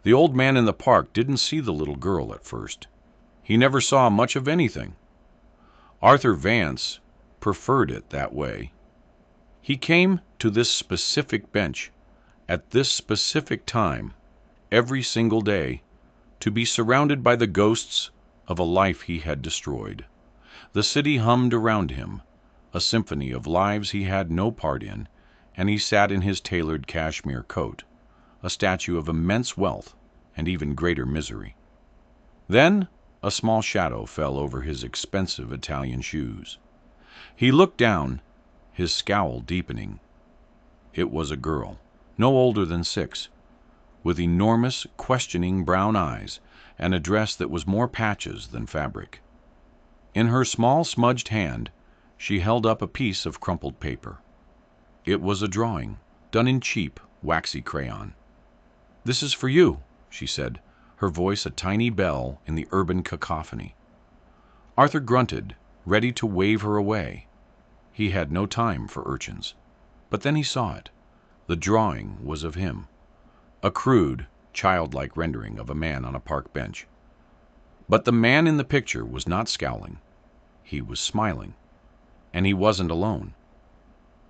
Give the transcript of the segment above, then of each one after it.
The old man in the park didn't see the little girl at first. He never saw much of anything. Arthur Vance preferred it that way. He came to this specific bench at this specific time every single day to be surrounded by the ghosts of a life he had destroyed. The city hummed around him, a symphony of lives he had no part in, and he sat in his tailored cashmere coat, a statue of immense wealth and even greater misery. Then a small shadow fell over his expensive Italian shoes. He looked down, his scowl deepening. It was a girl, no older than 6, with enormous, questioning brown eyes and a dress that was more patches than fabric. In her small, smudged hand, she held up a piece of crumpled paper. It was a drawing, done in cheap, waxy crayon. "This is for you," she said, her voice a tiny bell in the urban cacophony. Arthur grunted, ready to wave her away. He had no time for urchins. But then he saw it. The drawing was of him. A crude, childlike rendering of a man on a park bench. But the man in the picture was not scowling. He was smiling. And he wasn't alone.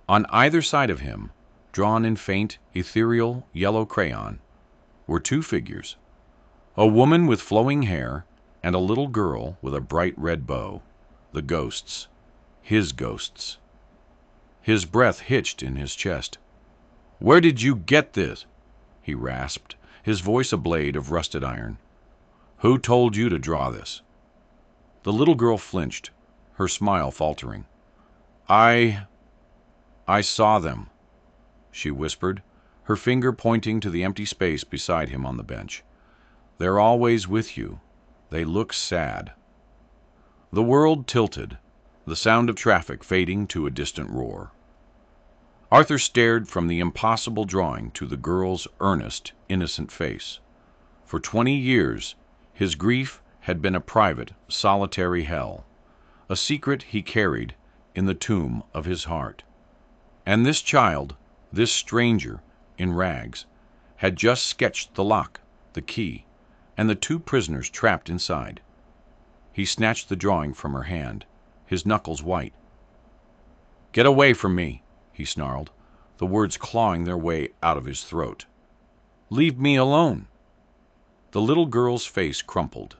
On either side of him, drawn in faint, ethereal yellow crayon, were 2 figures. A woman with flowing hair and a little girl with a bright red bow. The ghosts. His ghosts. His breath hitched in his chest. "Where did you get this?" he rasped, his voice a blade of rusted iron. "Who told you to draw this?" The little girl flinched, her smile faltering. I saw them," she whispered, her finger pointing to the empty space beside him on the bench. "They're always with you. They look sad." The world tilted, the sound of traffic fading to a distant roar. Arthur stared from the impossible drawing to the girl's earnest, innocent face. For 20 years, his grief had been a private, solitary hell, a secret he carried in the tomb of his heart. And this child, this stranger in rags, had just sketched the lock, the key, and the 2 prisoners trapped inside. He snatched the drawing from her hand, his knuckles white. "Get away from me," he snarled, the words clawing their way out of his throat. "Leave me alone." The little girl's face crumpled.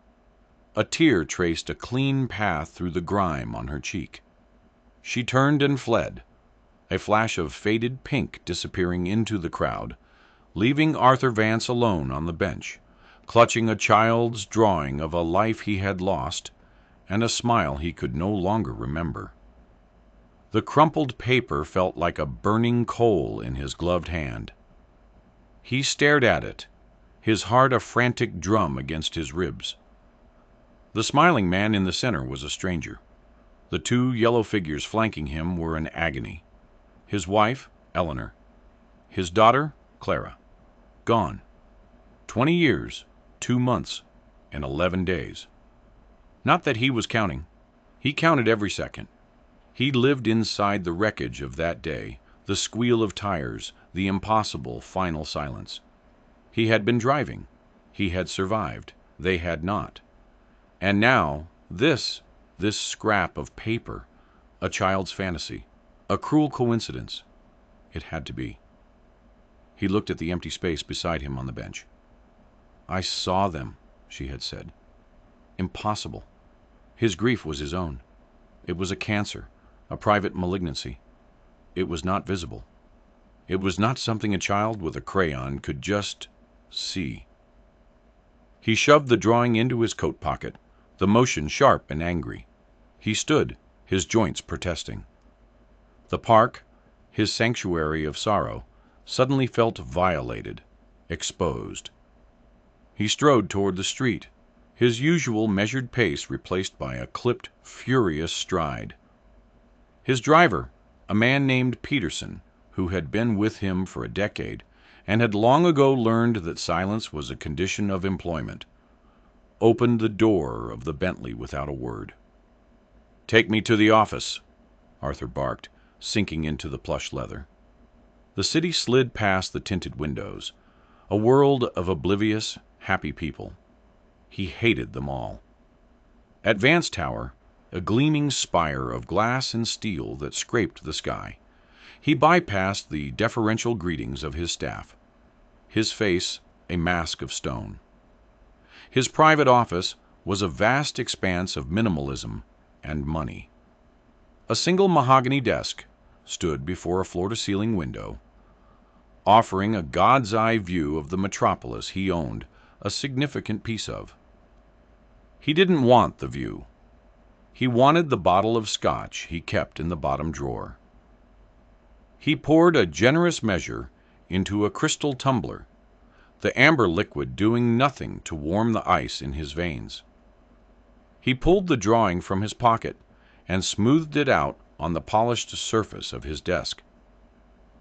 A tear traced a clean path through the grime on her cheek. She turned and fled, a flash of faded pink disappearing into the crowd, leaving Arthur Vance alone on the bench, clutching a child's drawing of a life he had lost and a smile he could no longer remember. The crumpled paper felt like a burning coal in his gloved hand. He stared at it, his heart a frantic drum against his ribs. The smiling man in the center was a stranger. The 2 yellow figures flanking him were in agony. His wife, Eleanor. His daughter, Clara. Gone. 20 years, 2 months, and 11 days. Not that he was counting. He counted every second. He lived inside the wreckage of that day, the squeal of tires, the impossible final silence. He had been driving. He had survived. They had not. And now, this scrap of paper, a child's fantasy, a cruel coincidence. It had to be. He looked at the empty space beside him on the bench. "I saw them," she had said. Impossible. His grief was his own. It was a cancer, a private malignancy. It was not visible. It was not something a child with a crayon could just see. He shoved the drawing into his coat pocket, the motion sharp and angry. He stood, his joints protesting. The park, his sanctuary of sorrow, suddenly felt violated, exposed. He strode toward the street, his usual measured pace replaced by a clipped, furious stride. His driver, a man named Peterson, who had been with him for a decade and had long ago learned that silence was a condition of employment, opened the door of the Bentley without a word. "Take me to the office," Arthur barked, sinking into the plush leather. The city slid past the tinted windows. a world of oblivious, happy people. He hated them all. At Vance Tower, a gleaming spire of glass and steel that scraped the sky, he bypassed the deferential greetings of his staff, his face a mask of stone. His private office was a vast expanse of minimalism and money. A single mahogany desk stood before a floor-to-ceiling window, offering a god's-eye view of the metropolis he owned a significant piece of. He didn't want the view. He wanted the bottle of scotch he kept in the bottom drawer. He poured a generous measure into a crystal tumbler, the amber liquid doing nothing to warm the ice in his veins. He pulled the drawing from his pocket and smoothed it out on the polished surface of his desk.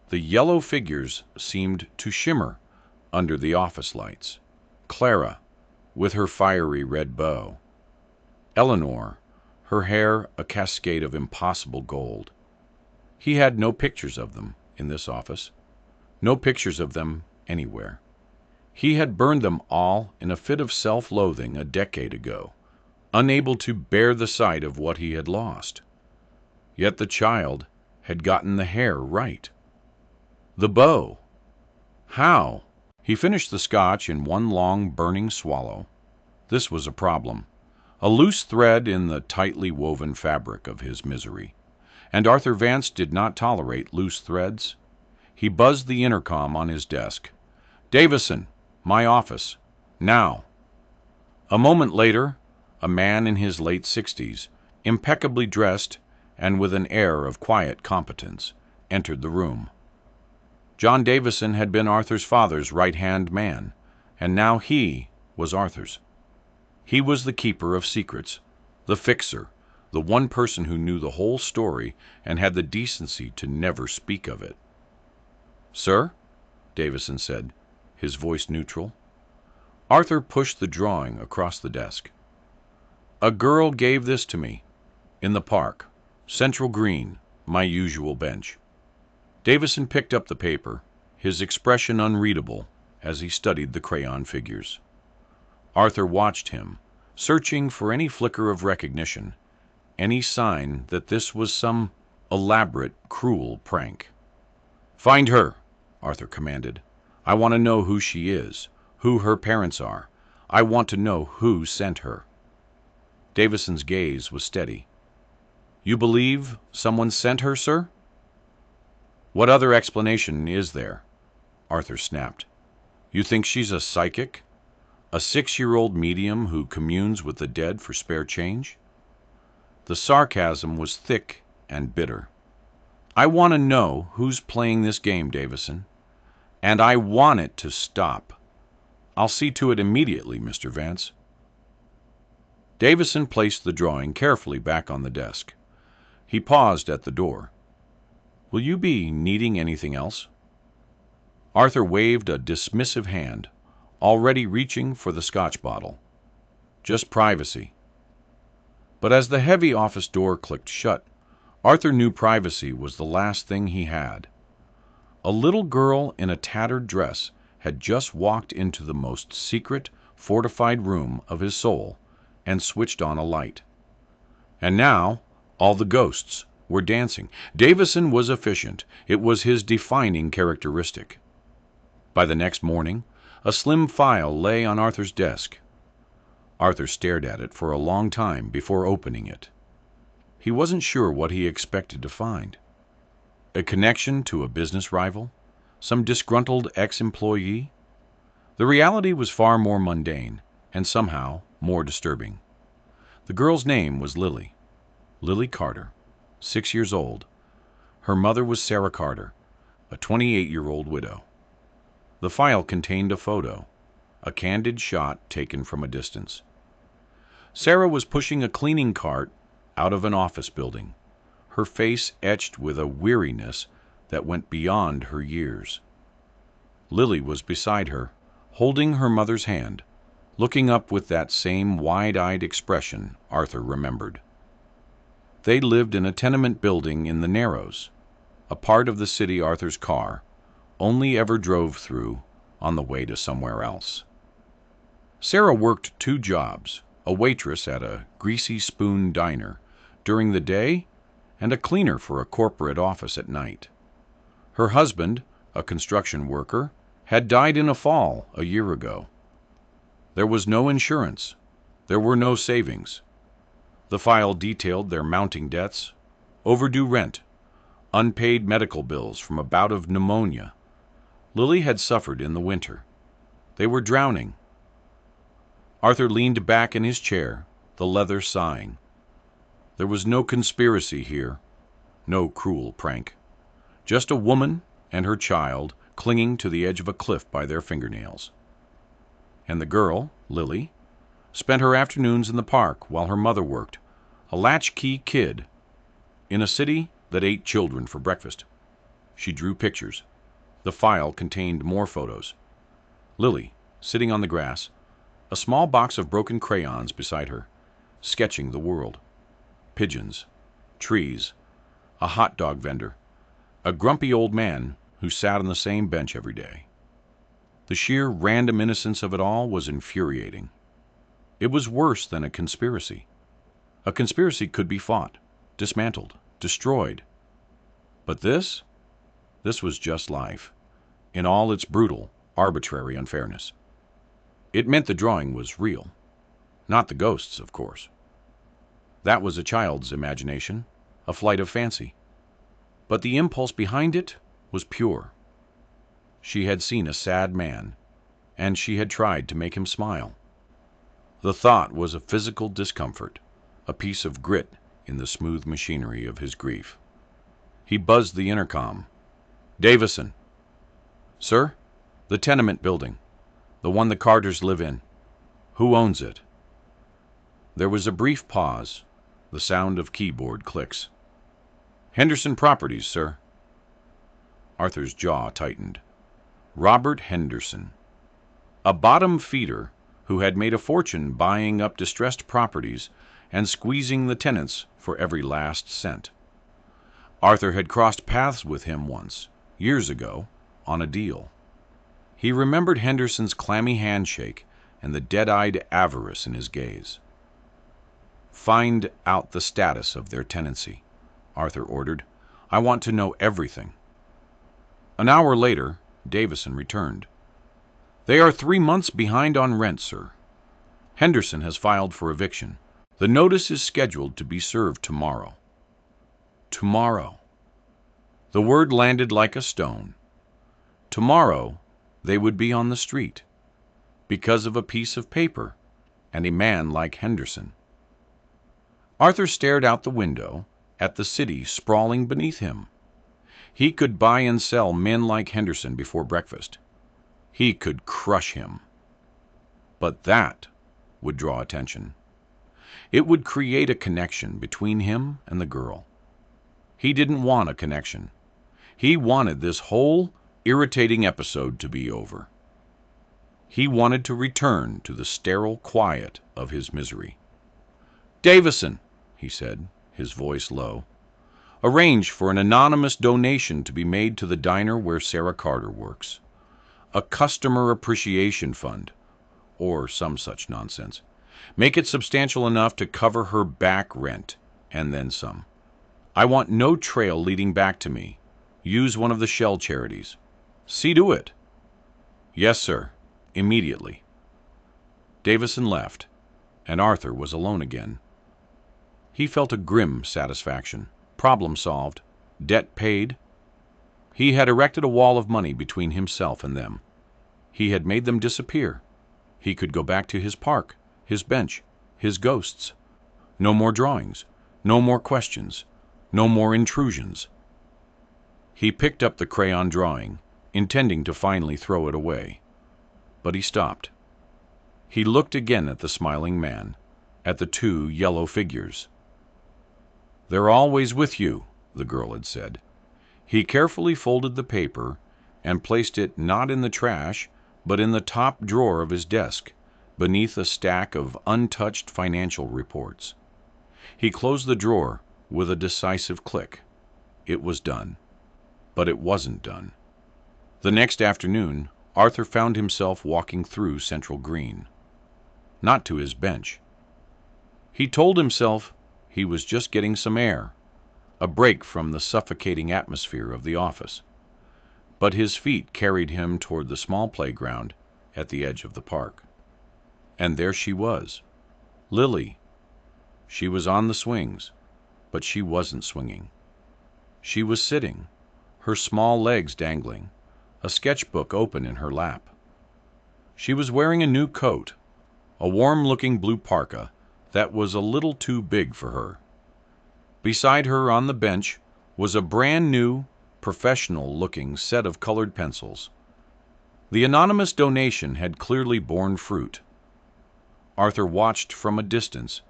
The yellow figures seemed to shimmer under the office lights. Clara, with her fiery red bow. Eleanor, her hair a cascade of impossible gold. He had no pictures of them in this office, no pictures of them anywhere. He had burned them all in a fit of self-loathing a decade ago, unable to bear the sight of what he had lost. Yet the child had gotten the hair right. The bow. How? He finished the scotch in one long, burning swallow. This was a problem, a loose thread in the tightly woven fabric of his misery. And Arthur Vance did not tolerate loose threads. He buzzed the intercom on his desk. "Davison, my office. Now." A moment later, a man in his late 60s, impeccably dressed and with an air of quiet competence, entered the room. John Davison had been Arthur's father's right-hand man, and now he was Arthur's. He was the keeper of secrets, the fixer, the one person who knew the whole story and had the decency to never speak of it. "Sir?" Davison said, his voice neutral. Arthur pushed the drawing across the desk. "A girl gave this to me, in the park, Central Green, my usual bench." Davison picked up the paper, his expression unreadable as he studied the crayon figures. Arthur watched him, searching for any flicker of recognition, any sign that this was some elaborate, cruel prank. "Find her," Arthur commanded. "I want to know who she is, who her parents are. I want to know who sent her." Davison's gaze was steady. "You believe someone sent her, sir?" "What other explanation is there?" Arthur snapped. "You think she's a psychic? A 6-year-old medium who communes with the dead for spare change?" The sarcasm was thick and bitter. "I want to know who's playing this game, Davison. And I want it to stop. I'll see to it immediately, Mr. Vance." Davison placed the drawing carefully back on the desk. He paused at the door. "Will you be needing anything else?" Arthur waved a dismissive hand, already reaching for the scotch bottle. "Just privacy." But as the heavy office door clicked shut, Arthur knew privacy was the last thing he had. A little girl in a tattered dress had just walked into the most secret, fortified room of his soul and switched on a light. And now all the ghosts were dancing. Davison was efficient. It was his defining characteristic. By the next morning, a slim file lay on Arthur's desk. Arthur stared at it for a long time before opening it. He wasn't sure what he expected to find. A connection to a business rival? Some disgruntled ex-employee? The reality was far more mundane, and somehow more disturbing. The girl's name was Lily. Lily Carter, 6 years old. Her mother was Sarah Carter, a 28-year-old widow. The file contained a photo, a candid shot taken from a distance. Sarah was pushing a cleaning cart out of an office building, her face etched with a weariness that went beyond her years. Lily was beside her, holding her mother's hand, looking up with that same wide-eyed expression Arthur remembered. They lived in a tenement building in the Narrows, a part of the city Arthur's car only ever drove through on the way to somewhere else. Sarah worked 2 jobs, a waitress at a greasy spoon diner during the day and a cleaner for a corporate office at night. Her husband, a construction worker, had died in a fall a year ago. There was no insurance. There were no savings. The file detailed their mounting debts, overdue rent, unpaid medical bills from a bout of pneumonia. Lily had suffered in the winter. They were drowning. Arthur leaned back in his chair, the leather sighing. There was no conspiracy here, no cruel prank. Just a woman and her child clinging to the edge of a cliff by their fingernails. And the girl, Lily, spent her afternoons in the park while her mother worked, a latchkey kid, in a city that ate children for breakfast. She drew pictures. The file contained more photos. Lily, sitting on the grass, a small box of broken crayons beside her, sketching the world. Pigeons, trees, a hot dog vendor, a grumpy old man who sat on the same bench every day. The sheer random innocence of it all was infuriating. It was worse than a conspiracy. A conspiracy could be fought, dismantled, destroyed. But this was just life, in all its brutal, arbitrary unfairness. It meant the drawing was real. Not the ghosts, of course. That was a child's imagination, a flight of fancy. But the impulse behind it was pure. She had seen a sad man, and she had tried to make him smile. The thought was a physical discomfort, a piece of grit in the smooth machinery of his grief. He buzzed the intercom. "Davison." "Sir?" "The tenement building. The one the Carters live in. Who owns it?" There was a brief pause, the sound of keyboard clicks. "Henderson Properties, sir." Arthur's jaw tightened. Robert Henderson. A bottom feeder who had made a fortune buying up distressed properties and squeezing the tenants for every last cent. Arthur had crossed paths with him once, years ago, on a deal. He remembered Henderson's clammy handshake and the dead-eyed avarice in his gaze. "Find out the status of their tenancy," Arthur ordered. "I want to know everything." An hour later, Davison returned. "They are 3 months behind on rent, sir. Henderson has filed for eviction. The notice is scheduled to be served tomorrow." Tomorrow. The word landed like a stone. Tomorrow they would be on the street, because of a piece of paper and a man like Henderson. Arthur stared out the window at the city sprawling beneath him. He could buy and sell men like Henderson before breakfast. He could crush him. But that would draw attention. It would create a connection between him and the girl. He didn't want a connection. He wanted this whole irritating episode to be over. He wanted to return to the sterile quiet of his misery. "Davison," he said, his voice low, "arrange for an anonymous donation to be made to the diner where Sarah Carter works. A customer appreciation fund, or some such nonsense. Make it substantial enough to cover her back rent, and then some. I want no trail leading back to me. Use one of the shell charities. See to it." "Yes, sir. Immediately." Davison left, and Arthur was alone again. He felt a grim satisfaction. Problem solved. Debt paid. He had erected a wall of money between himself and them. He had made them disappear. He could go back to his park, his bench, his ghosts. No more drawings. No more questions. No more intrusions. He picked up the crayon drawing, intending to finally throw it away. But he stopped. He looked again at the smiling man, at the 2 yellow figures. "They're always with you," the girl had said. He carefully folded the paper and placed it not in the trash, but in the top drawer of his desk, beneath a stack of untouched financial reports. He closed the drawer with a decisive click. It was done. But it wasn't done. The next afternoon, Arthur found himself walking through Central Green, not to his bench. He told himself he was just getting some air, a break from the suffocating atmosphere of the office. But his feet carried him toward the small playground at the edge of the park. And there she was, Lily. She was on the swings, but she wasn't swinging. She was sitting, her small legs dangling, a sketchbook open in her lap. She was wearing a new coat, a warm-looking blue parka that was a little too big for her. Beside her on the bench was a brand-new, professional-looking set of colored pencils. The anonymous donation had clearly borne fruit. Arthur watched from a distance,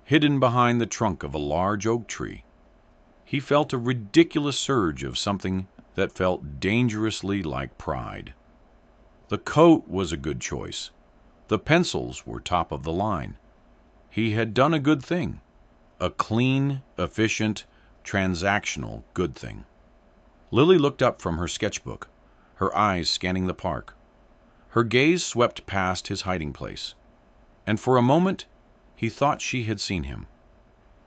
hidden behind the trunk of a large oak tree. He felt a ridiculous surge of something that felt dangerously like pride. The coat was a good choice. The pencils were top of the line. He had done a good thing. A clean, efficient, transactional good thing. Lily looked up from her sketchbook, her eyes scanning the park. Her gaze swept past his hiding place, and for a moment he thought she had seen him.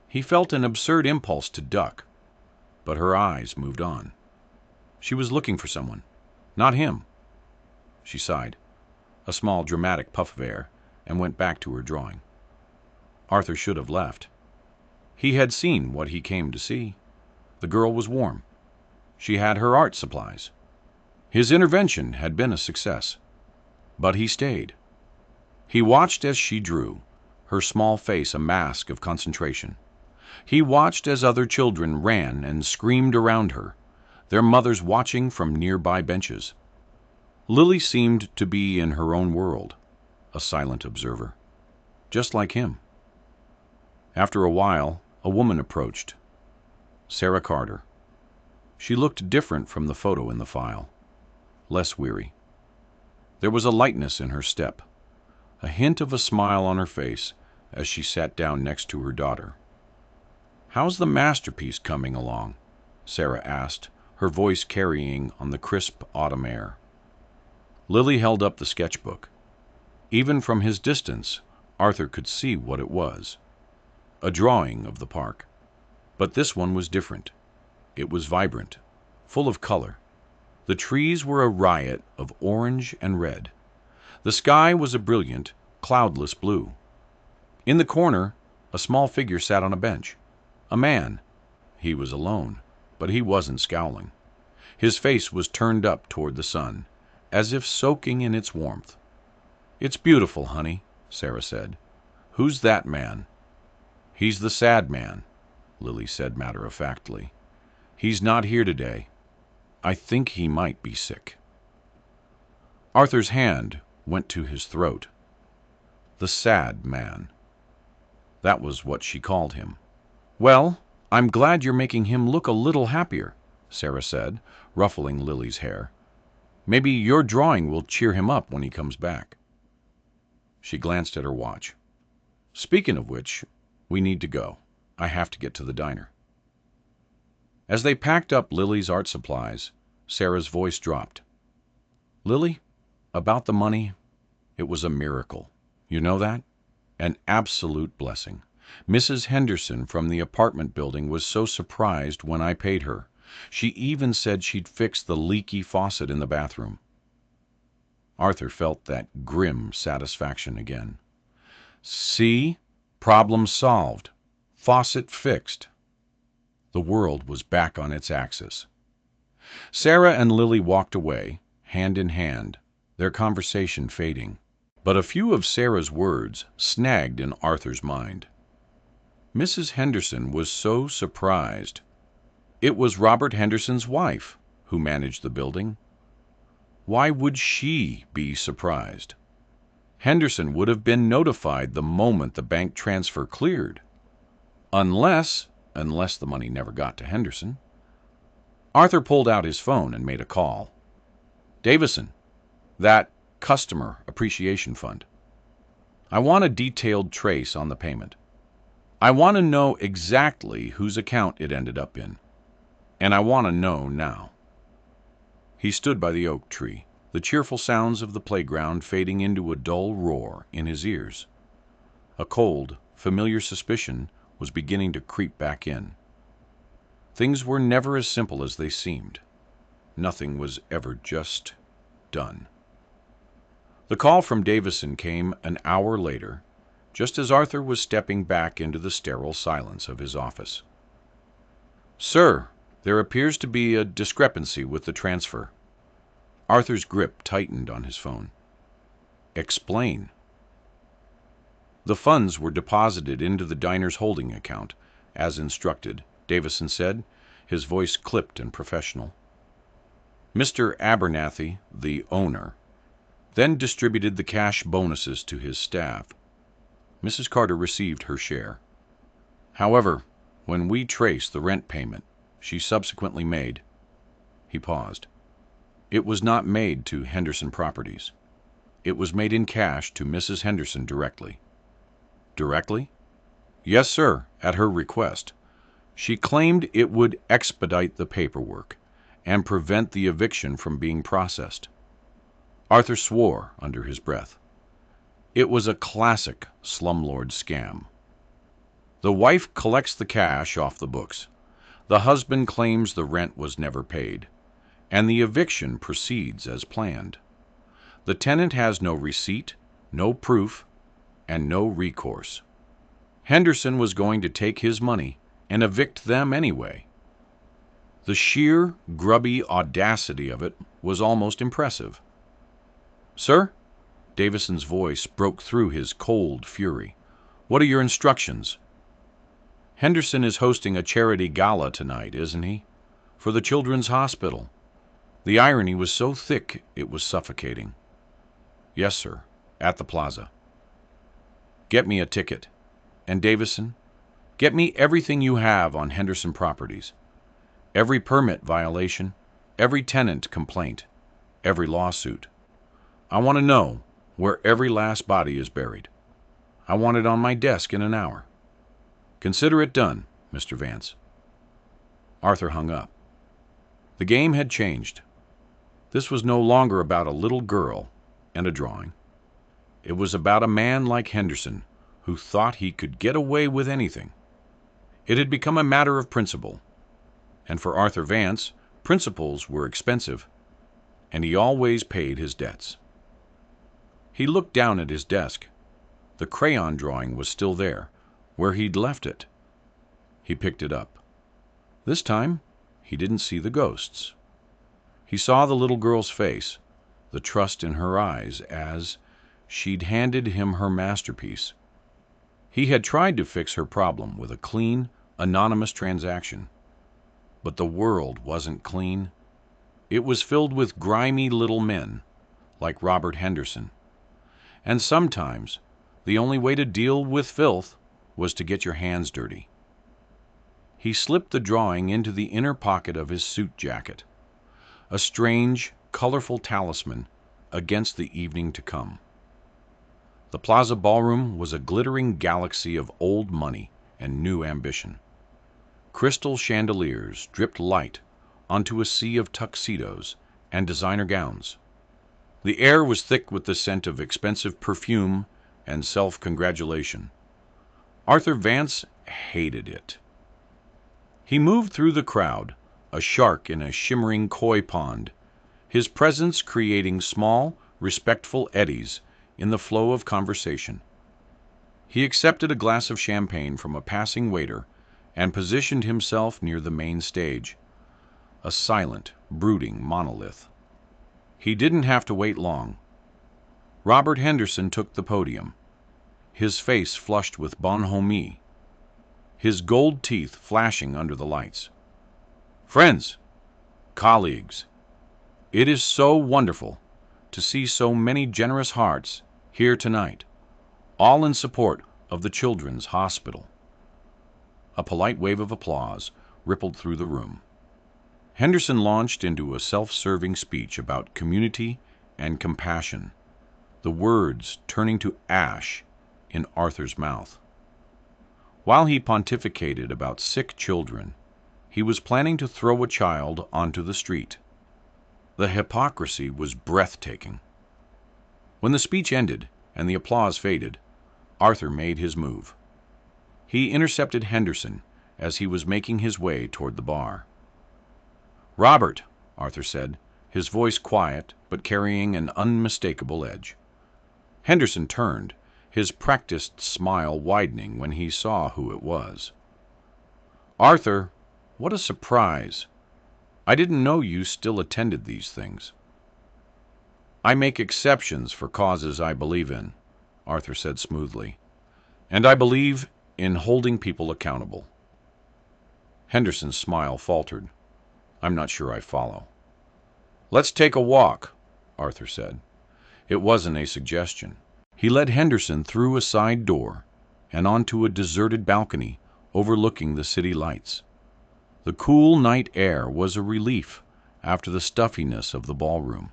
He felt an absurd impulse to duck, but her eyes moved on. She was looking for someone, not him. She sighed, a small dramatic puff of air, and went back to her drawing. Arthur should have left. He had seen what he came to see. The girl was warm. She had her art supplies. His intervention had been a success. But he stayed. He watched as she drew, her small face a mask of concentration. He watched as other children ran and screamed around her, their mothers watching from nearby benches. Lily seemed to be in her own world, a silent observer, just like him. After a while, a woman approached. Sarah Carter. She looked different from the photo in the file, less weary. There was a lightness in her step, a hint of a smile on her face as she sat down next to her daughter. "How's the masterpiece coming along?" Sarah asked, her voice carrying on the crisp autumn air. Lily held up the sketchbook. Even from his distance, Arthur could see what it was. A drawing of the park. But this one was different. It was vibrant, full of color. The trees were a riot of orange and red. The sky was a brilliant, cloudless blue. In the corner, a small figure sat on a bench. A man. He was alone, but he wasn't scowling. His face was turned up toward the sun, as if soaking in its warmth. "It's beautiful, honey," Sarah said. "Who's that man?" "He's the sad man," Lily said matter-of-factly. "He's not here today. I think he might be sick." Arthur's hand went to his throat. The sad man. That was what she called him. "Well, I'm glad you're making him look a little happier," Sarah said, ruffling Lily's hair. "Maybe your drawing will cheer him up when he comes back." She glanced at her watch. "Speaking of which, we need to go. I have to get to the diner." As they packed up Lily's art supplies, Sarah's voice dropped. "Lily, about the money, it was a miracle. You know that? An absolute blessing. Mrs. Henderson from the apartment building was so surprised when I paid her. She even said she'd fix the leaky faucet in the bathroom." Arthur felt that grim satisfaction again. See? Problem solved. Faucet fixed. The world was back on its axis. Sarah and Lily walked away, hand in hand, their conversation fading. But a few of Sarah's words snagged in Arthur's mind. Mrs. Henderson was so surprised. It was Robert Henderson's wife who managed the building. Why would she be surprised? Henderson would have been notified the moment the bank transfer cleared. Unless the money never got to Henderson. Arthur pulled out his phone and made a call. "Davison, that Customer Appreciation Fund. I want a detailed trace on the payment. I want to know exactly whose account it ended up in. And I want to know now." He stood by the oak tree, the cheerful sounds of the playground fading into a dull roar in his ears. A cold, familiar suspicion was beginning to creep back in. Things were never as simple as they seemed. Nothing was ever just done. The call from Davison came an hour later, just as Arthur was stepping back into the sterile silence of his office. "Sir, there appears to be a discrepancy with the transfer." Arthur's grip tightened on his phone. "Explain." "The funds were deposited into the diner's holding account, as instructed," Davison said, his voice clipped and professional. "Mr. Abernathy, the owner, then distributed the cash bonuses to his staff. Mrs. Carter received her share. However, when we traced the rent payment she subsequently made," he paused, "it was not made to Henderson Properties. It was made in cash to Mrs. Henderson directly." "Directly?" "Yes, sir, at her request. She claimed it would expedite the paperwork and prevent the eviction from being processed." Arthur swore under his breath. It was a classic slumlord scam. The wife collects the cash off the books. The husband claims the rent was never paid, and the eviction proceeds as planned. The tenant has no receipt, no proof, and no recourse. Henderson was going to take his money and evict them anyway. The sheer, grubby audacity of it was almost impressive. "Sir?" Davison's voice broke through his cold fury. "What are your instructions?" "Henderson is hosting a charity gala tonight, isn't he? For the Children's Hospital." The irony was so thick it was suffocating. "Yes, sir, at the plaza." "Get me a ticket. And Davison, get me everything you have on Henderson Properties. Every permit violation, every tenant complaint, every lawsuit. I want to know where every last body is buried. I want it on my desk in an hour. Consider it done, Mr. Vance." Arthur hung up. The game had changed. This was no longer about a little girl and a drawing. It was about a man like Henderson who thought he could get away with anything. It had become a matter of principle. And for Arthur Vance, principles were expensive, and he always paid his debts. He looked down at his desk. The crayon drawing was still there, where he'd left it. He picked it up. This time, he didn't see the ghosts. He saw the little girl's face, the trust in her eyes as she'd handed him her masterpiece. He had tried to fix her problem with a clean, anonymous transaction. But the world wasn't clean. It was filled with grimy little men, like Robert Henderson. And sometimes, the only way to deal with filth was to get your hands dirty. He slipped the drawing into the inner pocket of his suit jacket, a strange, colorful talisman against the evening to come. The Plaza Ballroom was a glittering galaxy of old money and new ambition. Crystal chandeliers dripped light onto a sea of tuxedos and designer gowns. The air was thick with the scent of expensive perfume and self-congratulation. Arthur Vance hated it. He moved through the crowd, a shark in a shimmering koi pond, his presence creating small, respectful eddies in the flow of conversation. He accepted a glass of champagne from a passing waiter and positioned himself near the main stage, a silent, brooding monolith. He didn't have to wait long. Robert Henderson took the podium, his face flushed with bonhomie, his gold teeth flashing under the lights. "Friends, colleagues, it is so wonderful to see so many generous hearts here tonight, all in support of the Children's Hospital." A polite wave of applause rippled through the room. Henderson launched into a self-serving speech about community and compassion, the words turning to ash in Arthur's mouth. While he pontificated about sick children, he was planning to throw a child onto the street. The hypocrisy was breathtaking. When the speech ended and the applause faded, Arthur made his move. He intercepted Henderson as he was making his way toward the bar. "Robert," Arthur said, his voice quiet but carrying an unmistakable edge. Henderson turned, his practiced smile widening when he saw who it was. "Arthur, what a surprise. I didn't know you still attended these things." "I make exceptions for causes I believe in," Arthur said smoothly. "And I believe in holding people accountable." Henderson's smile faltered. "I'm not sure I follow." "Let's take a walk," Arthur said. It wasn't a suggestion. He led Henderson through a side door and onto a deserted balcony overlooking the city lights. The cool night air was a relief after the stuffiness of the ballroom.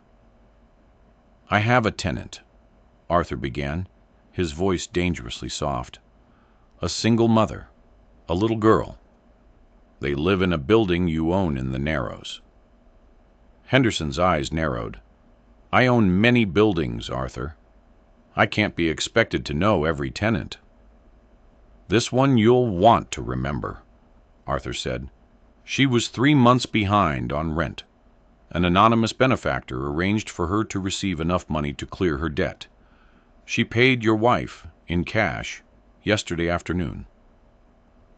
"I have a tenant," Arthur began, his voice dangerously soft. "A single mother, a little girl. They live in a building you own in the Narrows." Henderson's eyes narrowed. "I own many buildings, Arthur. I can't be expected to know every tenant." "This one you'll want to remember," Arthur said. "She was 3 months behind on rent. An anonymous benefactor arranged for her to receive enough money to clear her debt. She paid your wife, in cash, yesterday afternoon."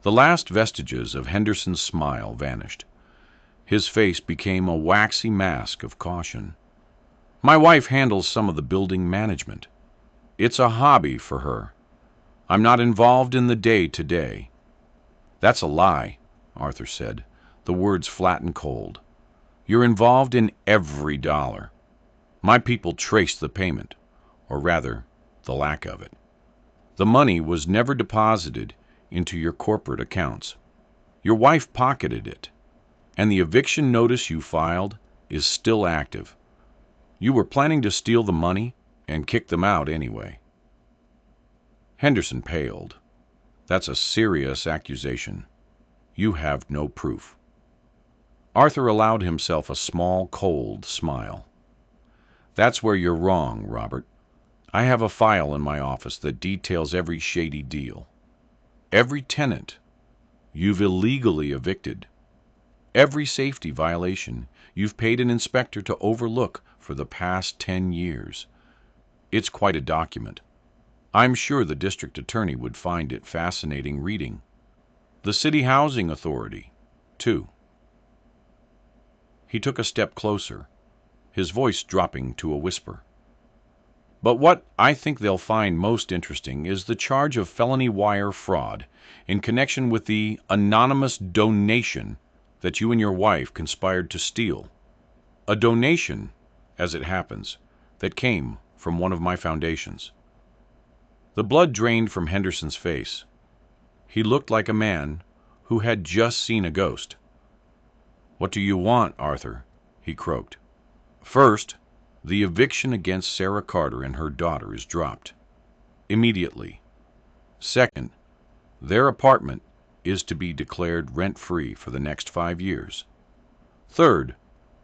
The last vestiges of Henderson's smile vanished. His face became a waxy mask of caution. "My wife handles some of the building management. It's a hobby for her. I'm not involved in the day-to-day." "That's a lie," Arthur said, the words flat and cold. "You're involved in every dollar. My people trace the payment, or rather, the lack of it. The money was never deposited into your corporate accounts. Your wife pocketed it, and the eviction notice you filed is still active. You were planning to steal the money and kick them out anyway." Henderson paled. "That's a serious accusation. You have no proof." Arthur allowed himself a small, cold smile. "That's where you're wrong, Robert. I have a file in my office that details every shady deal. Every tenant you've illegally evicted. Every safety violation you've paid an inspector to overlook for the past 10 years. It's quite a document. I'm sure the district attorney would find it fascinating reading. The City Housing Authority, too." He took a step closer, his voice dropping to a whisper. "But what I think they'll find most interesting is the charge of felony wire fraud in connection with the anonymous donation that you and your wife conspired to steal. A donation, as it happens, that came from one of my foundations." The blood drained from Henderson's face. He looked like a man who had just seen a ghost. "What do you want, Arthur?" he croaked. "First, the eviction against Sarah Carter and her daughter is dropped. Immediately. Second, their apartment is to be declared rent-free for the next 5 years. Third,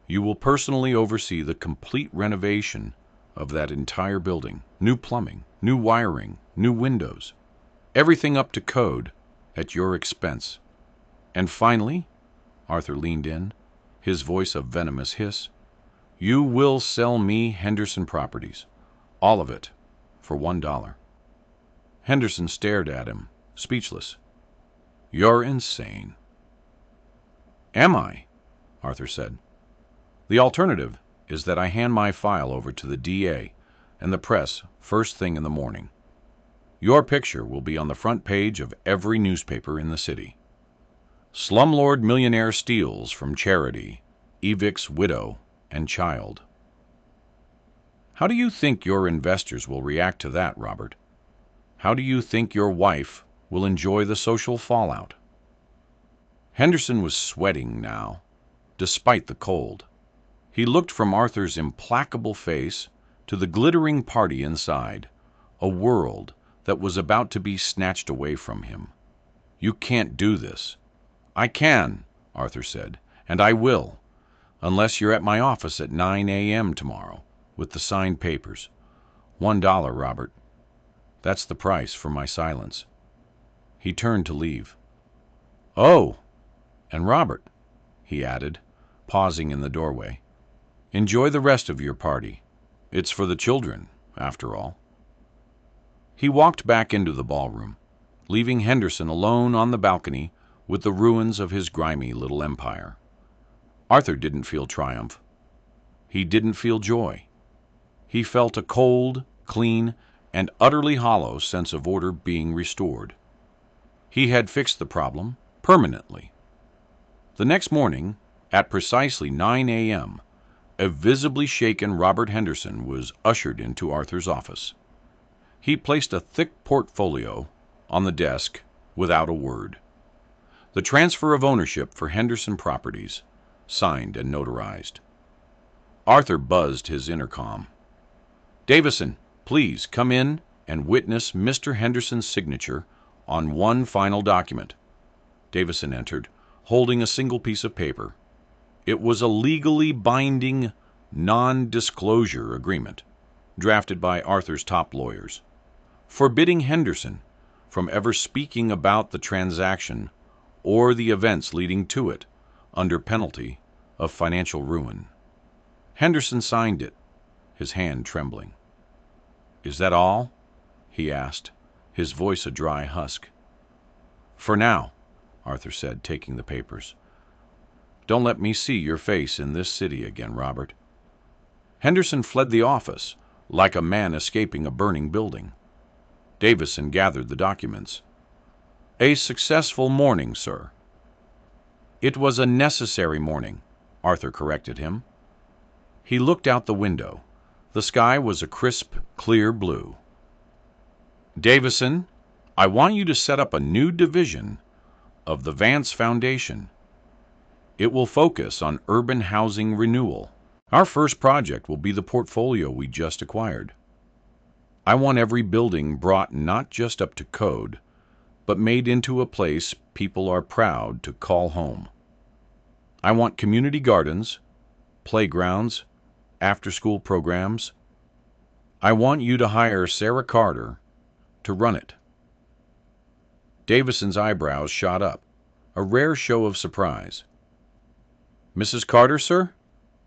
you will personally oversee the complete renovation of that entire building. New plumbing, new wiring, new windows. Everything up to code at your expense. And finally," Arthur leaned in, his voice a venomous hiss, "you will sell me Henderson Properties. All of it. For $1. Henderson stared at him, speechless. "You're insane." "Am I?" Arthur said. "The alternative is that I hand my file over to the DA and the press first thing in the morning. Your picture will be on the front page of every newspaper in the city. Slumlord Millionaire steals from charity, evicts widow and child." How do you think your investors will react to that, Robert? How do you think your wife will enjoy the social fallout? Henderson was sweating now, despite the cold. He looked from Arthur's implacable face to the glittering party inside, a world that was about to be snatched away from him. "You can't do this." "I can," Arthur said, "and I will. unless you're at my office at 9 a.m. tomorrow with the signed papers. $1, Robert. That's the price for my silence." He turned to leave. "Oh, and Robert," he added, pausing in the doorway, "enjoy the rest of your party. It's for the children, after all." He walked back into the ballroom, leaving Henderson alone on the balcony with the ruins of his grimy little empire. Arthur didn't feel triumph. He didn't feel joy. He felt a cold, clean, and utterly hollow sense of order being restored. He had fixed the problem permanently. The next morning, at precisely 9 a.m., a visibly shaken Robert Henderson was ushered into Arthur's office. He placed a thick portfolio on the desk without a word. The transfer of ownership for Henderson Properties, signed and notarized. Arthur buzzed his intercom. "Davison, please come in and witness Mr. Henderson's signature on one final document." Davison entered, holding a single piece of paper. It was a legally binding non-disclosure agreement, drafted by Arthur's top lawyers, forbidding Henderson from ever speaking about the transaction or the events leading to it under penalty of financial ruin. Henderson signed it, his hand trembling. "Is that all?" he asked, his voice a dry husk. "For now," Arthur said, taking the papers. "Don't let me see your face in this city again, Robert." Henderson fled the office like a man escaping a burning building. Davison gathered the documents. "A successful morning, sir." "It was a necessary morning," Arthur corrected him. He looked out the window. The sky was a crisp, clear blue. "Davison, I want you to set up a new division of the Vance Foundation. It will focus on urban housing renewal. Our first project will be the portfolio we just acquired. I want every building brought not just up to code, but made into a place people are proud to call home. I want community gardens, playgrounds, after-school programs. I want you to hire Sarah Carter to run it." Davison's eyebrows shot up, a rare show of surprise. "Mrs. Carter, sir?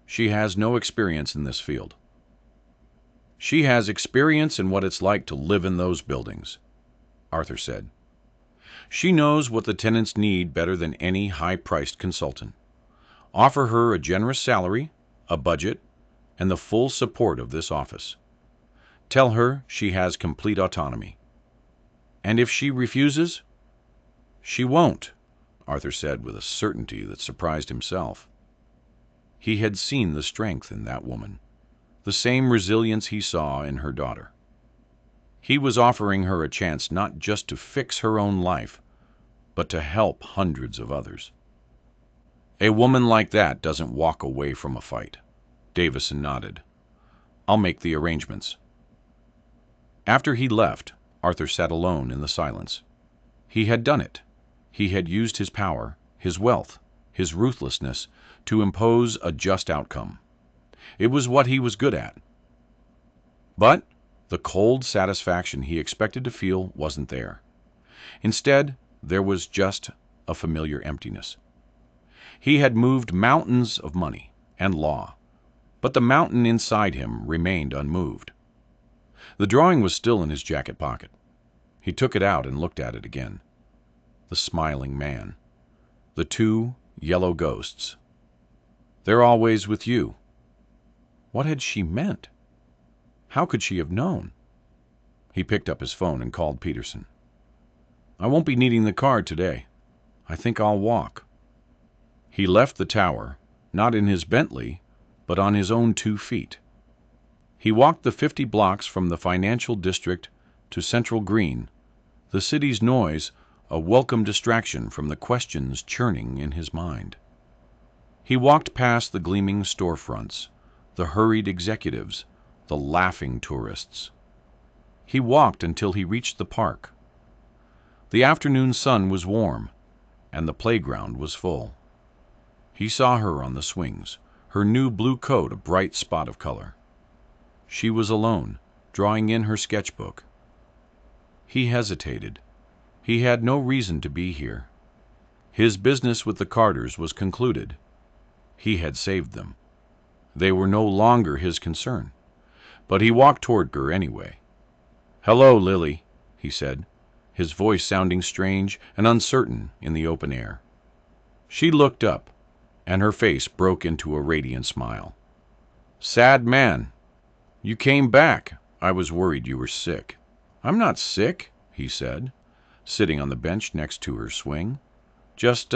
She has no experience in this field." "She has experience in what it's like to live in those buildings," Arthur said. "She knows what the tenants need better than any high-priced consultant. Offer her a generous salary, a budget, and the full support of this office. Tell her she has complete autonomy. And if she refuses—" "She won't," Arthur said with a certainty that surprised himself. He had seen the strength in that woman, the same resilience he saw in her daughter. He was offering her a chance not just to fix her own life, but to help hundreds of others. "A woman like that doesn't walk away from a fight." Davison nodded. "I'll make the arrangements." After he left, Arthur sat alone in the silence. He had done it. He had used his power, his wealth, his ruthlessness to impose a just outcome. It was what he was good at. But the cold satisfaction he expected to feel wasn't there. Instead, there was just a familiar emptiness. He had moved mountains of money and law, but the mountain inside him remained unmoved. The drawing was still in his jacket pocket. He took it out and looked at it again. The smiling man. The two yellow ghosts. "They're always with you." What had she meant? How could she have known? He picked up his phone and called Peterson. "I won't be needing the car today. I think I'll walk." He left the tower, not in his Bentley, but on his own 2 feet. He walked the 50 blocks from the financial district to Central Green, the city's noise a welcome distraction from the questions churning in his mind. He walked past the gleaming storefronts, the hurried executives, the laughing tourists. He walked until he reached the park. The afternoon sun was warm, and the playground was full. He saw her on the swings, her new blue coat a bright spot of color. She was alone, drawing in her sketchbook. He hesitated. He had no reason to be here. His business with the Carters was concluded. He had saved them. They were no longer his concern. But he walked toward her anyway. "Hello, Lily," he said, his voice sounding strange and uncertain in the open air. She looked up, and her face broke into a radiant smile. "Sad man. You came back. I was worried you were sick." "I'm not sick," he said, sitting on the bench next to her swing. "Just,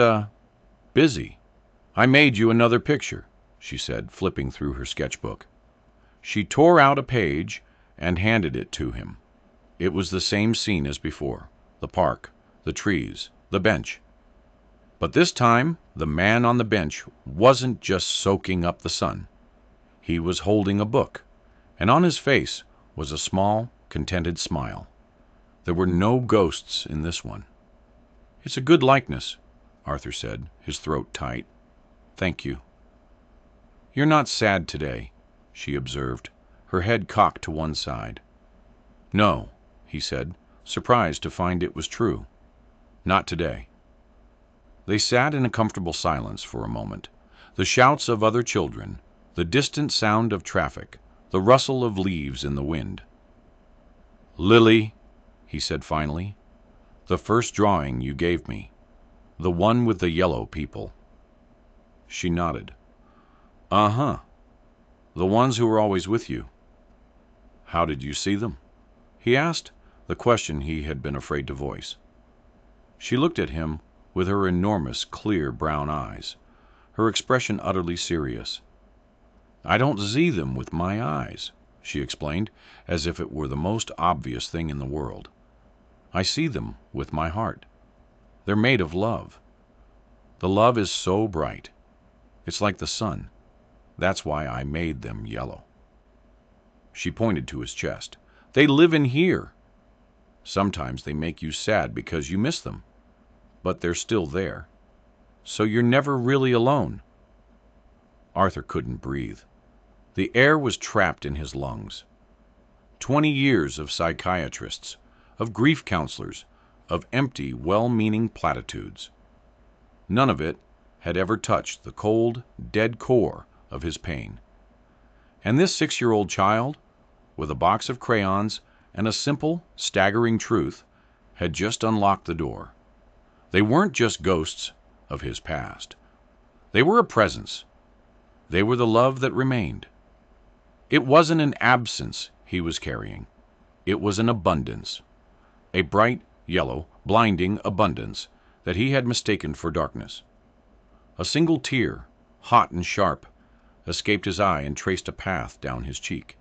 busy." "I made you another picture," she said, flipping through her sketchbook. She tore out a page and handed it to him. It was the same scene as before: the park, the trees, the bench. But this time the man on the bench wasn't just soaking up the sun. He was holding a book, and on his face was a small, contented smile. There were no ghosts in this one. "It's a good likeness," Arthur said, his throat tight. "Thank you." "You're not sad today," she observed, her head cocked to one side. "No," he said, surprised to find it was true. "Not today." They sat in a comfortable silence for a moment. The shouts of other children, the distant sound of traffic, the rustle of leaves in the wind. "Lily," he said finally, "the first drawing you gave me, the one with the yellow people." She nodded. "Uh-huh. The ones who were always with you." "How did you see them?" he asked, the question he had been afraid to voice. She looked at him with her enormous, clear brown eyes, her expression utterly serious. "I don't see them with my eyes," she explained, as if it were the most obvious thing in the world. "I see them with my heart. They're made of love. The love is so bright. It's like the sun. That's why I made them yellow." She pointed to his chest. "They live in here. Sometimes they make you sad because you miss them, but they're still there. So you're never really alone." Arthur couldn't breathe. The air was trapped in his lungs. 20 years of psychiatrists, of grief counselors, of empty, well-meaning platitudes. None of it had ever touched the cold, dead core of his pain. And this 6-year-old child, with a box of crayons and a simple, staggering truth, had just unlocked the door. They weren't just ghosts of his past. They were a presence. They were the love that remained. It wasn't an absence he was carrying. It was an abundance. A bright, yellow, blinding abundance that he had mistaken for darkness. A single tear, hot and sharp, escaped his eye and traced a path down his cheek.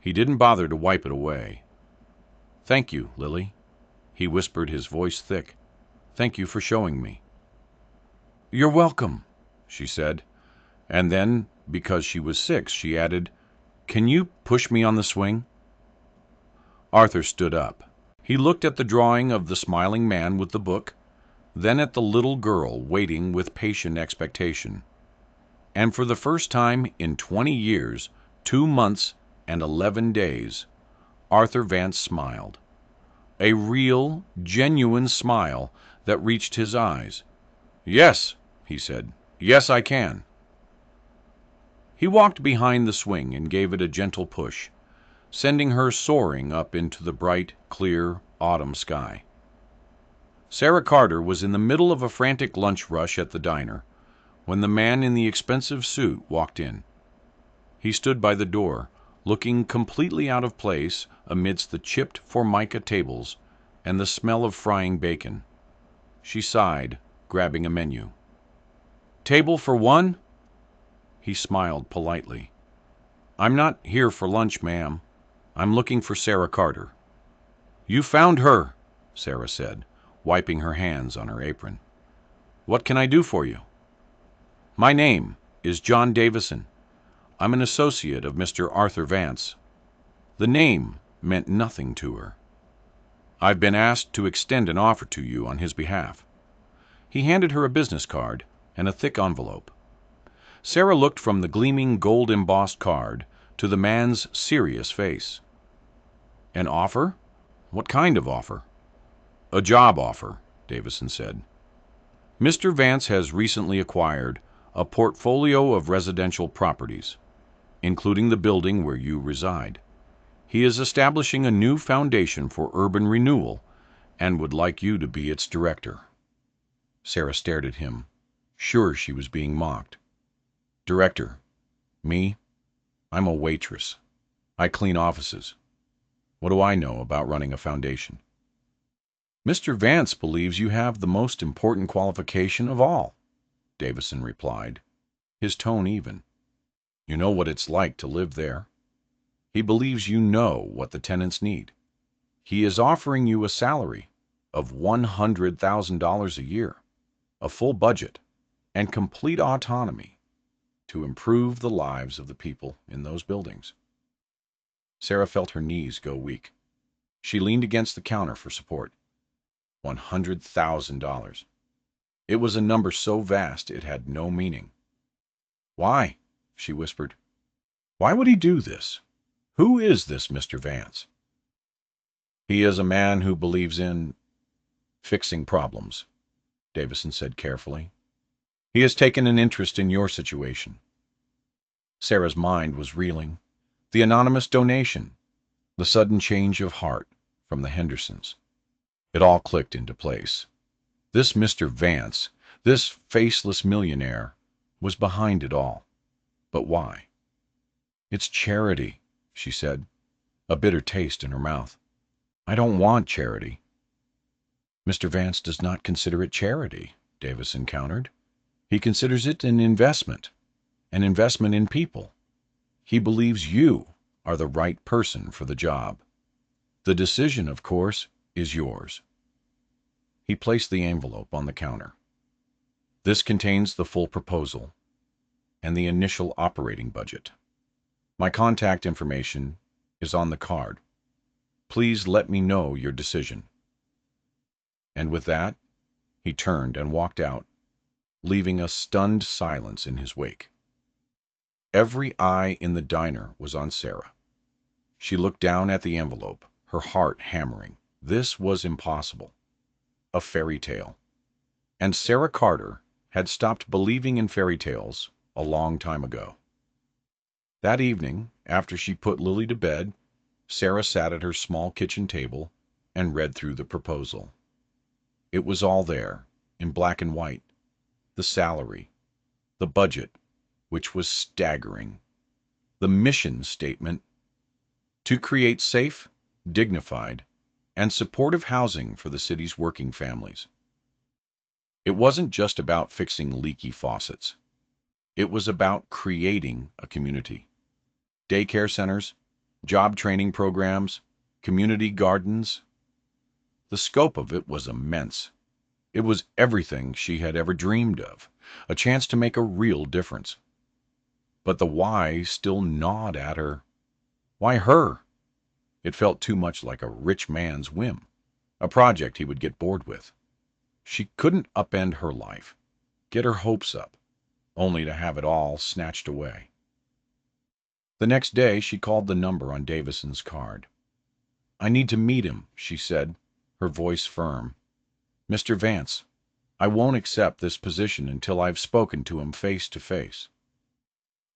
He didn't bother to wipe it away. "Thank you, Lily," he whispered, his voice thick. "Thank you for showing me." "You're welcome," she said, and then, because she was 6, she added, "Can you push me on the swing?" Arthur stood up. He looked at the drawing of the smiling man with the book, then at the little girl waiting with patient expectation. And for the first time in 20 years, 2 months and 11 days, Arthur Vance smiled. A real, genuine smile that reached his eyes. "Yes," he said. "Yes, I can." He walked behind the swing and gave it a gentle push, sending her soaring up into the bright, clear autumn sky. Sarah Carter was in the middle of a frantic lunch rush at the diner when the man in the expensive suit walked in. He stood by the door, looking completely out of place amidst the chipped formica tables and the smell of frying bacon. She sighed, grabbing a menu. "Table for one?" He smiled politely. "I'm not here for lunch, ma'am. I'm looking for Sarah Carter." "You found her," Sarah said, wiping her hands on her apron. "What can I do for you?" "My name is John Davison. I'm an associate of Mr. Arthur Vance." The name meant nothing to her. "I've been asked to extend an offer to you on his behalf." He handed her a business card and a thick envelope. Sarah looked from the gleaming gold-embossed card to the man's serious face. An offer? What kind of offer? A job offer, Davison said. Mr. Vance has recently acquired a portfolio of residential properties, including the building where you reside. He is establishing a new foundation for urban renewal and would like you to be its director. Sarah stared at him, sure she was being mocked. Director? Me? I'm a waitress. I clean offices. What do I know about running a foundation? Mr. Vance believes you have the most important qualification of all, Davison replied, his tone even. You know what it's like to live there. He believes you know what the tenants need. He is offering you a salary of $100,000 a year, a full budget, and complete autonomy to improve the lives of the people in those buildings. Sarah felt her knees go weak. She leaned against the counter for support. $100,000. It was a number so vast it had no meaning. Why? She whispered. Why would he do this? Who is this Mr. Vance? He is a man who believes in fixing problems, Davison said carefully. He has taken an interest in your situation. Sarah's mind was reeling. The anonymous donation, the sudden change of heart from the Hendersons. It all clicked into place. This Mr. Vance, this faceless millionaire, was behind it all. But why? It's charity, she said, a bitter taste in her mouth. I don't want charity. Mr. Vance does not consider it charity, Davison countered. He considers it an investment in people. He believes you are the right person for the job. The decision, of course, is yours. He placed the envelope on the counter. This contains the full proposal and the initial operating budget. My contact information is on the card. Please let me know your decision. And with that, he turned and walked out, leaving a stunned silence in his wake. Every eye in the diner was on Sarah. She looked down at the envelope, her heart hammering. This was impossible. A fairy tale. And Sarah Carter had stopped believing in fairy tales a long time ago. That evening, after she put Lily to bed, Sarah sat at her small kitchen table and read through the proposal. It was all there, in black and white. The salary, the budget, which was staggering, the mission statement: to create safe, dignified, and supportive housing for the city's working families. It wasn't just about fixing leaky faucets. It was about creating a community. Daycare centers, job training programs, community gardens. The scope of it was immense. It was everything she had ever dreamed of, a chance to make a real difference. But the why still gnawed at her. Why her? It felt too much like a rich man's whim, a project he would get bored with. She couldn't upend her life, get her hopes up, only to have it all snatched away. The next day she called the number on Davison's card. I need to meet him, she said, her voice firm. Mr. Vance, I won't accept this position until I've spoken to him face to face.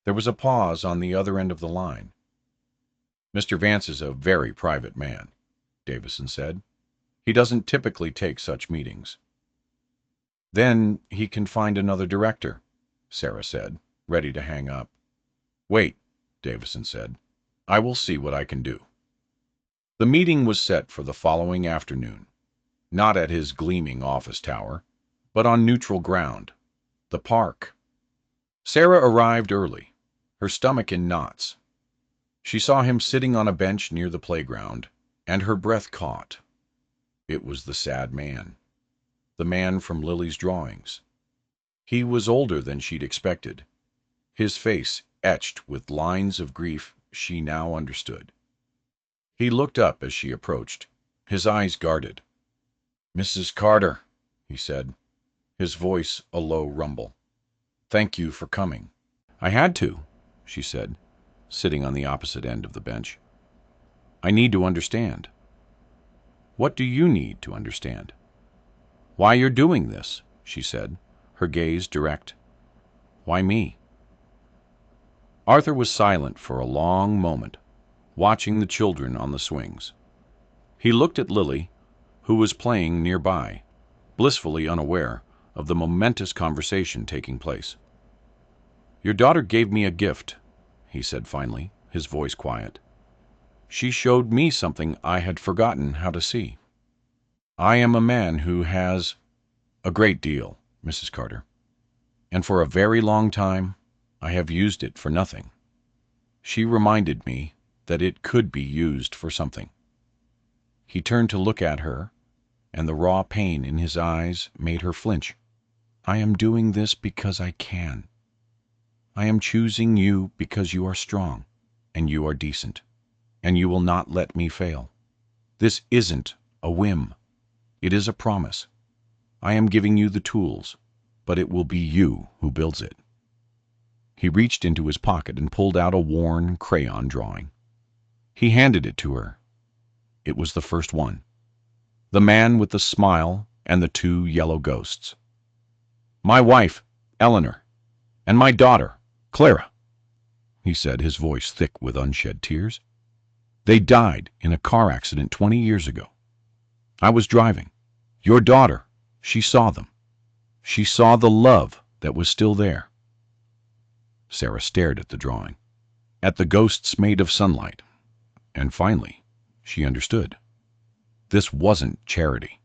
There was a pause on the other end of the line. Mr. Vance is a very private man, Davison said. He doesn't typically take such meetings. Then he can find another director, Sarah said, ready to hang up. Wait, Davison said. I will see what I can do. The meeting was set for the following afternoon, not at his gleaming office tower, but on neutral ground, the park. Sarah arrived early, her stomach in knots. She saw him sitting on a bench near the playground, and her breath caught. It was the sad man, the man from Lily's drawings. He was older than she'd expected, his face etched with lines of grief she now understood. He looked up as she approached, his eyes guarded. Mrs. Carter, he said, his voice a low rumble. Thank you for coming. I had to, she said, sitting on the opposite end of the bench. I need to understand. What do you need to understand? Why you're doing this, she said, her gaze direct. Why me? Arthur was silent for a long moment, watching the children on the swings. He looked at Lily, who was playing nearby, blissfully unaware of the momentous conversation taking place. Your daughter gave me a gift, he said finally, his voice quiet. She showed me something I had forgotten how to see. I am a man who has a great deal, Mrs. Carter, and for a very long time I have used it for nothing. She reminded me that it could be used for something. He turned to look at her, and the raw pain in his eyes made her flinch. I am doing this because I can. I am choosing you because you are strong, and you are decent, and you will not let me fail. This isn't a whim. It is a promise. I am giving you the tools, but it will be you who builds it. He reached into his pocket and pulled out a worn crayon drawing. He handed it to her. It was the first one. The man with the smile and the two yellow ghosts. My wife, Eleanor, and my daughter, Clara, he said, his voice thick with unshed tears. They died in a car accident 20 years ago. I was driving. Your daughter, she saw them. She saw the love that was still there. Sarah stared at the drawing, at the ghosts made of sunlight, and finally she understood. This wasn't charity.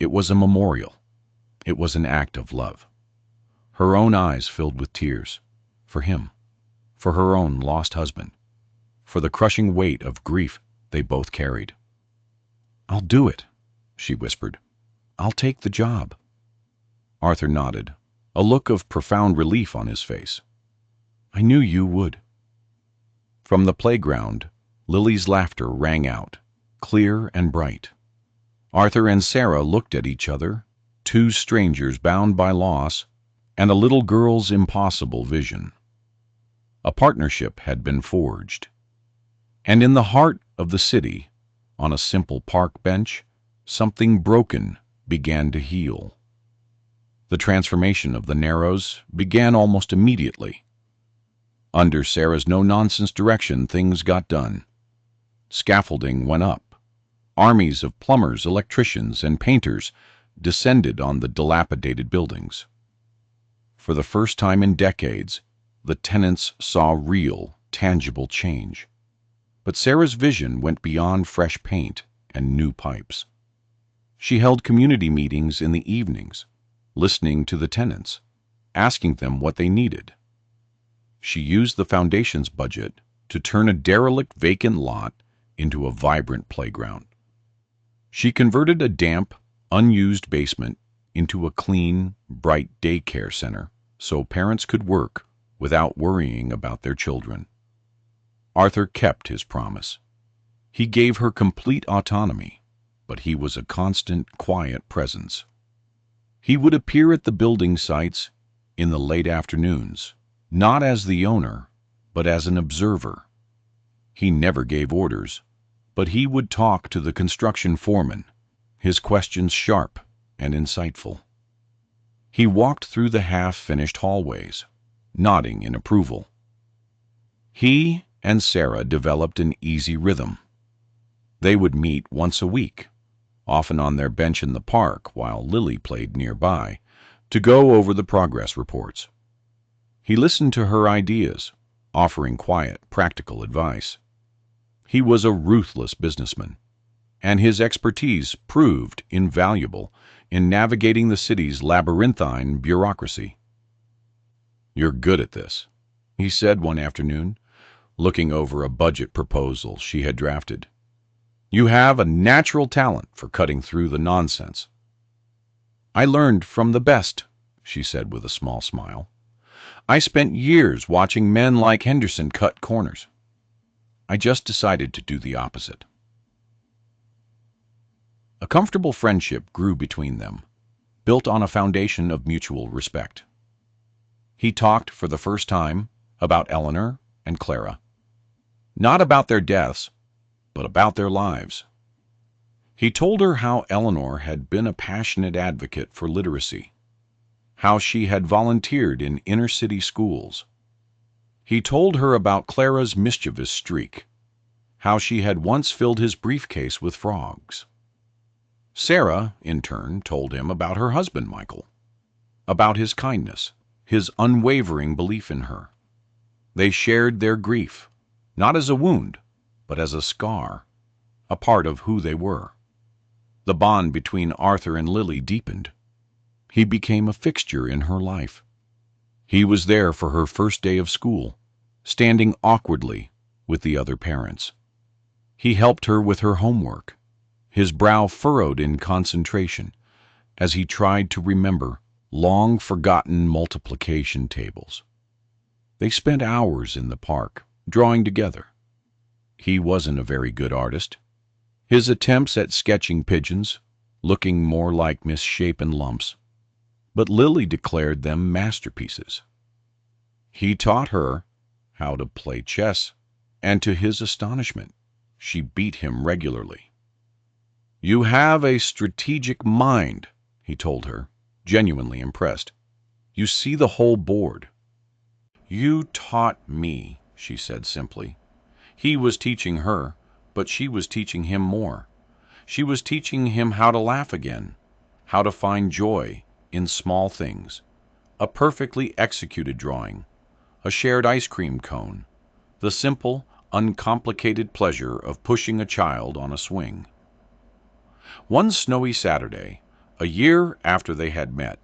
It was a memorial. It was an act of love. Her own eyes filled with tears, for him, for her own lost husband, for the crushing weight of grief they both carried. I'll do it, she whispered. I'll take the job. Arthur nodded, a look of profound relief on his face. I knew you would. From the playground, Lily's laughter rang out, clear and bright. Arthur and Sarah looked at each other, two strangers bound by loss and a little girl's impossible vision. A partnership had been forged. And in the heart of the city, on a simple park bench, something broken began to heal. The transformation of the Narrows began almost immediately. Under Sarah's no-nonsense direction, things got done. Scaffolding went up. Armies of plumbers, electricians, and painters descended on the dilapidated buildings. For the first time in decades, the tenants saw real, tangible change. But Sarah's vision went beyond fresh paint and new pipes. She held community meetings in the evenings, listening to the tenants, asking them what they needed. She used the foundation's budget to turn a derelict vacant lot into a vibrant playground. She converted a damp, unused basement into a clean, bright daycare center so parents could work without worrying about their children. Arthur kept his promise. He gave her complete autonomy, but he was a constant, quiet presence. He would appear at the building sites in the late afternoons, not as the owner, but as an observer. He never gave orders, but he would talk to the construction foreman, his questions sharp and insightful. He walked through the half-finished hallways, nodding in approval. He and Sarah developed an easy rhythm. They would meet once a week, often on their bench in the park while Lily played nearby, to go over the progress reports. He listened to her ideas, offering quiet, practical advice. He was a ruthless businessman, and his expertise proved invaluable in navigating the city's labyrinthine bureaucracy. You're good at this, he said one afternoon, looking over a budget proposal she had drafted. You have a natural talent for cutting through the nonsense. I learned from the best, she said with a small smile. I spent years watching men like Henderson cut corners. I just decided to do the opposite. A comfortable friendship grew between them, built on a foundation of mutual respect. He talked for the first time about Eleanor and Clara. Not about their deaths, but about their lives. He told her how Eleanor had been a passionate advocate for literacy, how she had volunteered in inner-city schools. He told her about Clara's mischievous streak, how she had once filled his briefcase with frogs. Sarah, in turn, told him about her husband, Michael, about his kindness, his unwavering belief in her. They shared their grief, not as a wound, but as a scar, a part of who they were. The bond between Arthur and Lily deepened. He became a fixture in her life. He was there for her first day of school, standing awkwardly with the other parents. He helped her with her homework, his brow furrowed in concentration as he tried to remember long-forgotten multiplication tables. They spent hours in the park, drawing together. He wasn't a very good artist. His attempts at sketching pigeons, looking more like misshapen lumps, but Lily declared them masterpieces. He taught her how to play chess, and to his astonishment, she beat him regularly. "You have a strategic mind," he told her, genuinely impressed. "You see the whole board." "You taught me," she said simply. He was teaching her, but she was teaching him more. She was teaching him how to laugh again, how to find joy in small things, a perfectly executed drawing, a shared ice cream cone, the simple, uncomplicated pleasure of pushing a child on a swing. One snowy Saturday, a year after they had met,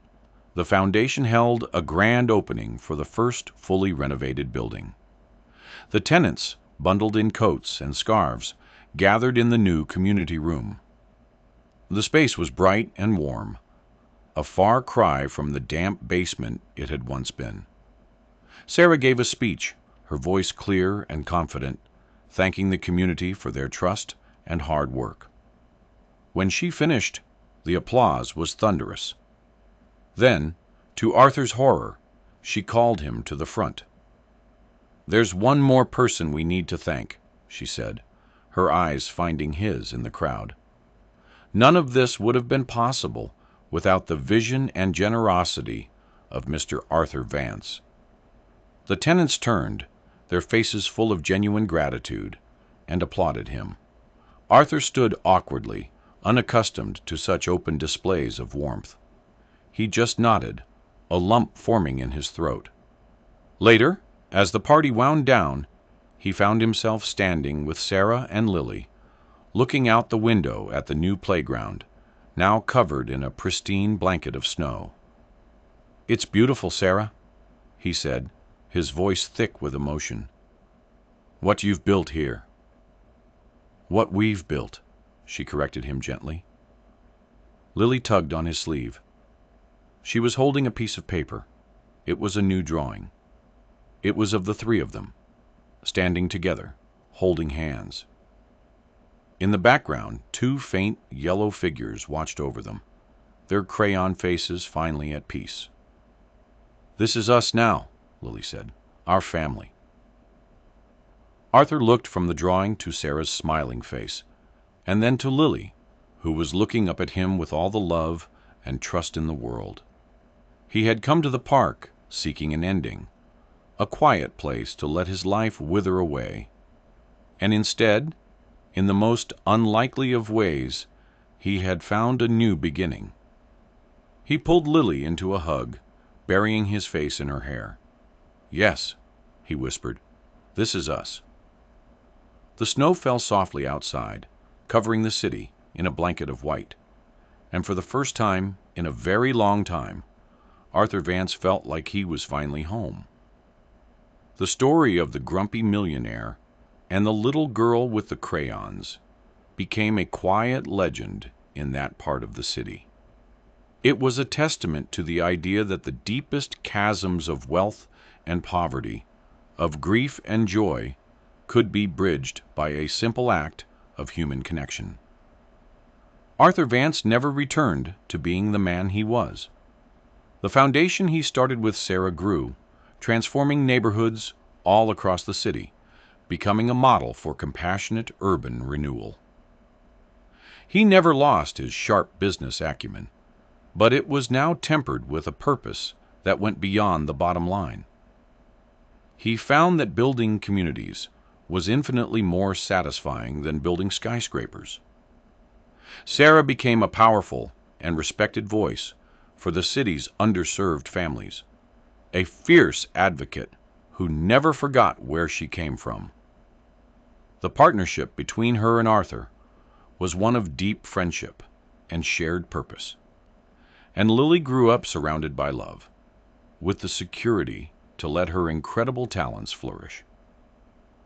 the foundation held a grand opening for the first fully renovated building. The tenants, bundled in coats and scarves, gathered in the new community room. The space was bright and warm, a far cry from the damp basement it had once been. Sarah gave a speech, her voice clear and confident, thanking the community for their trust and hard work. When she finished, the applause was thunderous. Then, to Arthur's horror, she called him to the front. "There's one more person we need to thank," she said, her eyes finding his in the crowd. "None of this would have been possible without the vision and generosity of Mr. Arthur Vance." The tenants turned, their faces full of genuine gratitude, and applauded him. Arthur stood awkwardly, unaccustomed to such open displays of warmth. He just nodded, a lump forming in his throat. Later, as the party wound down, he found himself standing with Sarah and Lily, looking out the window at the new playground, now covered in a pristine blanket of snow. "It's beautiful, Sarah," he said, his voice thick with emotion. "What you've built here." "What we've built," she corrected him gently. Lily tugged on his sleeve. She was holding a piece of paper. It was a new drawing. It was of the three of them, standing together, holding hands. In the background, two faint yellow figures watched over them, their crayon faces finally at peace. "This is us now," Lily said, "our family." Arthur looked from the drawing to Sarah's smiling face, and then to Lily, who was looking up at him with all the love and trust in the world. He had come to the park seeking an ending, a quiet place to let his life wither away, and instead, in the most unlikely of ways, he had found a new beginning. He pulled Lily into a hug, burying his face in her hair. "Yes," he whispered, "this is us." The snow fell softly outside, covering the city in a blanket of white, and for the first time in a very long time, Arthur Vance felt like he was finally home. The story of the grumpy millionaire and the little girl with the crayons became a quiet legend in that part of the city. It was a testament to the idea that the deepest chasms of wealth and poverty, of grief and joy, could be bridged by a simple act of human connection. Arthur Vance never returned to being the man he was. The foundation he started with Sarah grew, transforming neighborhoods, all across the city, becoming a model for compassionate urban renewal. He never lost his sharp business acumen, but it was now tempered with a purpose that went beyond the bottom line. He found that building communities was infinitely more satisfying than building skyscrapers. Sarah became a powerful and respected voice for the city's underserved families, a fierce advocate who never forgot where she came from. The partnership between her and Arthur was one of deep friendship and shared purpose, and Lily grew up surrounded by love, with the security to let her incredible talents flourish.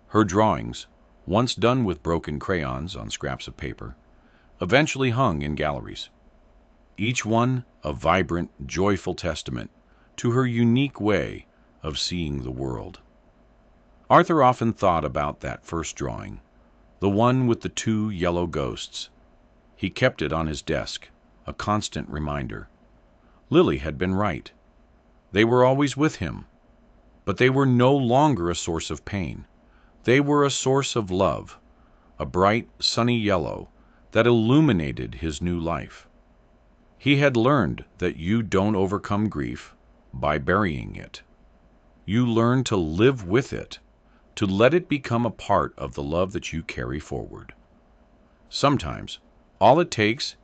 Her drawings, once done with broken crayons on scraps of paper, eventually hung in galleries, each one a vibrant, joyful testament to her unique way of seeing the world. Arthur often thought about that first drawing, the one with the two yellow ghosts. He kept it on his desk, a constant reminder. Lily had been right. They were always with him, but they were no longer a source of pain. They were a source of love, a bright, sunny yellow that illuminated his new life. He had learned that you don't overcome grief by burying it. You learn to live with it, to let it become a part of the love that you carry forward. Sometimes, all it takes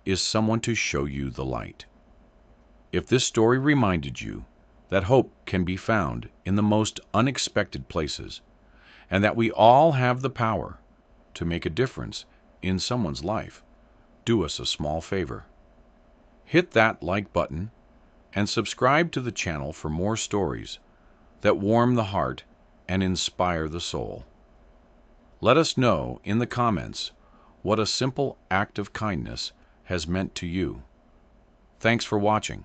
is someone to show you the light. If this story reminded you that hope can be found in the most unexpected places, and that we all have the power to make a difference in someone's life, do us a small favor. Hit that like button and subscribe to the channel for more stories that warm the heart and inspire the soul. Let us know in the comments what a simple act of kindness has meant to you. Thanks for watching.